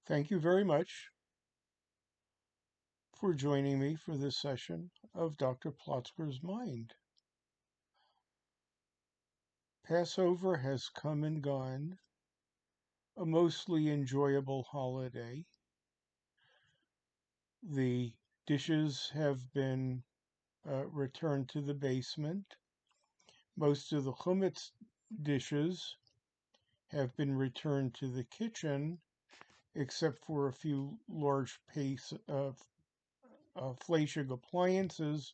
Thank you very much for joining me for this session of Dr. Plotzker's Mind. Passover has come and gone, a mostly enjoyable holiday. The dishes have been returned to the basement. Most of the chametz dishes have been returned to the kitchen, except for a few large piece of flashig appliances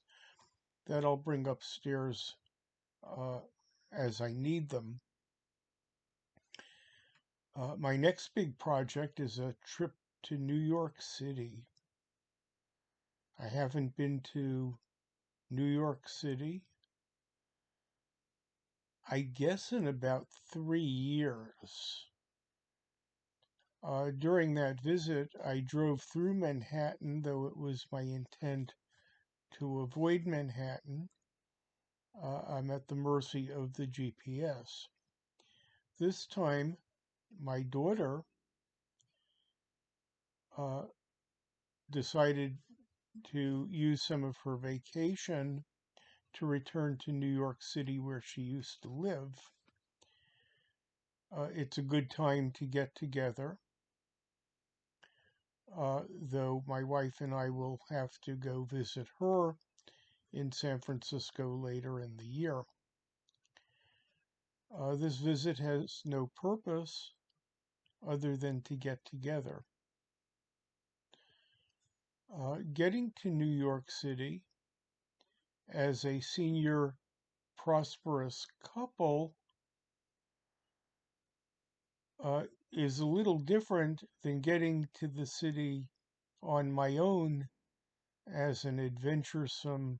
that I'll bring upstairs uh, as I need them. My next big project is a trip to New York City. I haven't been to New York City, I guess, in about 3 years. During that visit, I drove through Manhattan, though it was my intent to avoid Manhattan. I'm at the mercy of the GPS. This time, my daughter uh, decided to use some of her vacation to return to New York City where she used to live. It's a good time to get together, though my wife and I will have to go visit her in San Francisco later in the year. This visit has no purpose other than to get together. Getting to New York City as a senior prosperous couple is a little different than getting to the city on my own as an adventuresome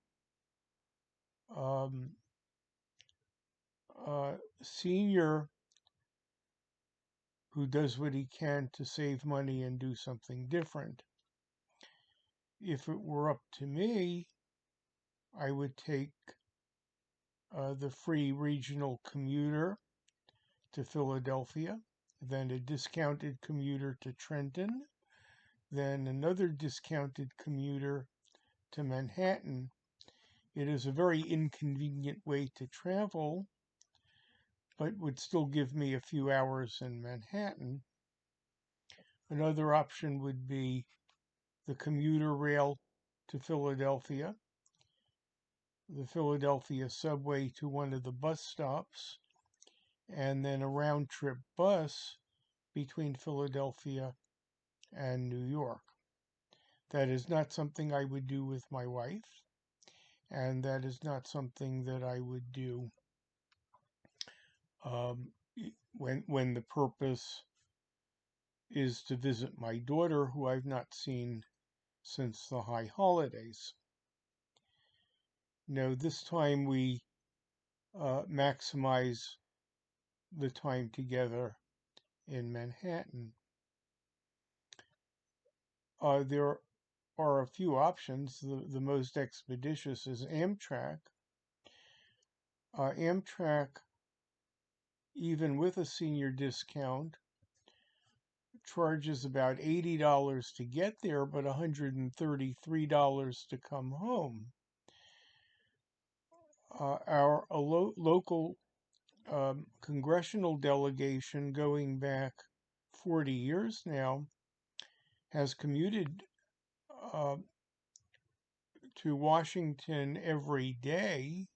um, senior who does what he can to save money and do something different. If it were up to me, I would take the free regional commuter to Philadelphia, then a discounted commuter to Trenton, then another discounted commuter to Manhattan. It is a very inconvenient way to travel, but would still give me a few hours in Manhattan. Another option would be the commuter rail to Philadelphia, the Philadelphia subway to one of the bus stops, and then a round trip bus between Philadelphia and New York. That is not something I would do with my wife, and that is not something that I would do um, when the purpose is to visit my daughter, who I've not seen since the high holidays. No, this time we maximize the time together in Manhattan. There are a few options. The most expeditious is Amtrak. Amtrak, even with a senior discount, charges about $80 to get there, but $133 to come home. Our local congressional delegation, going back 40 years now, has commuted uh, to Washington every day.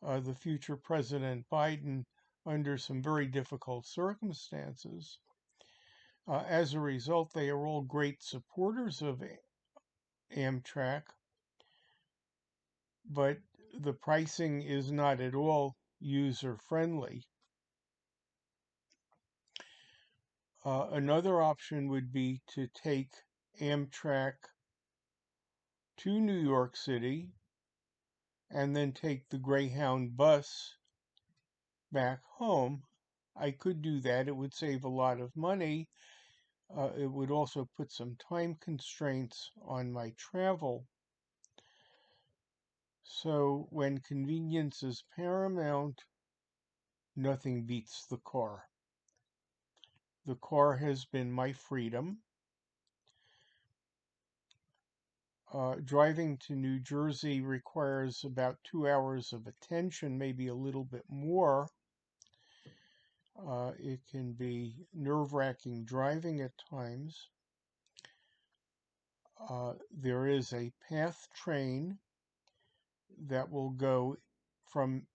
The future President Biden, under some very difficult circumstances. As a result, they are all great supporters of Amtrak, but the pricing is not at all user friendly. Another option would be to take Amtrak to New York City and then take the Greyhound bus back home. I could do that. It would save a lot of money. It would also put some time constraints on my travel. So when convenience is paramount, nothing beats the car. The car has been my freedom. Driving to New Jersey requires about 2 hours of attention, maybe a little bit more. It can be nerve-wracking driving at times. There is a PATH train that will go from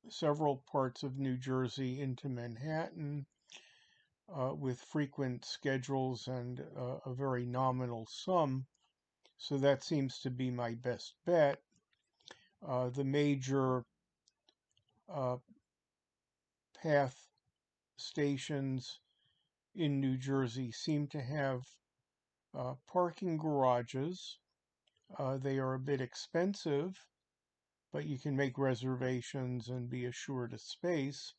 several parts of New Jersey into Manhattan with frequent schedules and a very nominal sum. So that seems to be my best bet. The major PATH stations in New Jersey seem to have parking garages. They are a bit expensive, but you can make reservations and be assured a space.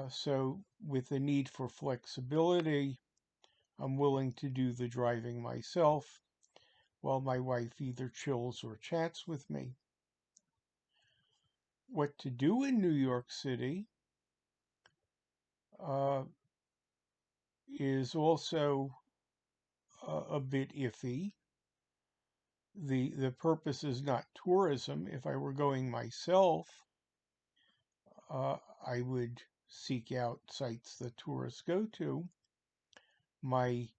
So with the need for flexibility, I'm willing to do the driving myself while my wife either chills or chats with me. What to do in New York City is also a bit iffy. The purpose is not tourism. If I were going myself, I would seek out sites that tourists go to. My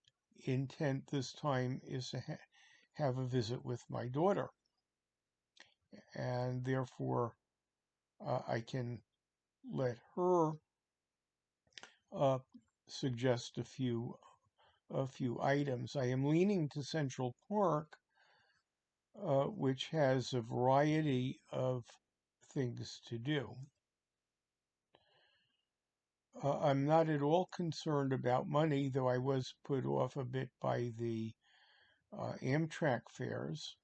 intent this time is to have a visit with my daughter, and therefore I can let her suggest a few items. I am leaning to Central Park, which has a variety of things to do. I'm not at all concerned about money, though I was put off a bit by the Amtrak fares,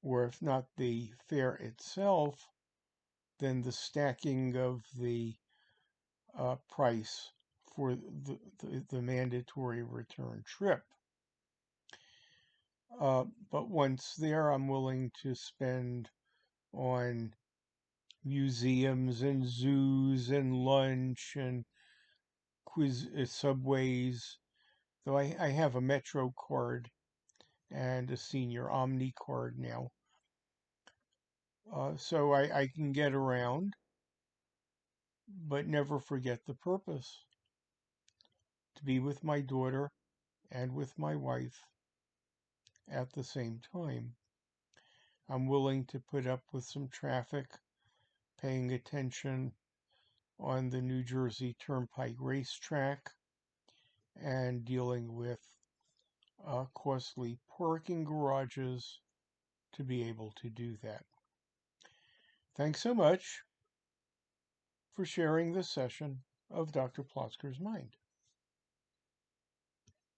or if not the fare itself, then the stacking of the price for the mandatory return trip. But once there, I'm willing to spend on museums and zoos and lunch and subways. Though I have a Metro card and a senior Omni card now. So I can get around, but never forget the purpose: to be with my daughter and with my wife at the same time. I'm willing to put up with some traffic, paying attention on the New Jersey Turnpike racetrack, and dealing with costly parking garages to be able to do that. Thanks so much for sharing this session of Dr. Plotzker's Mind.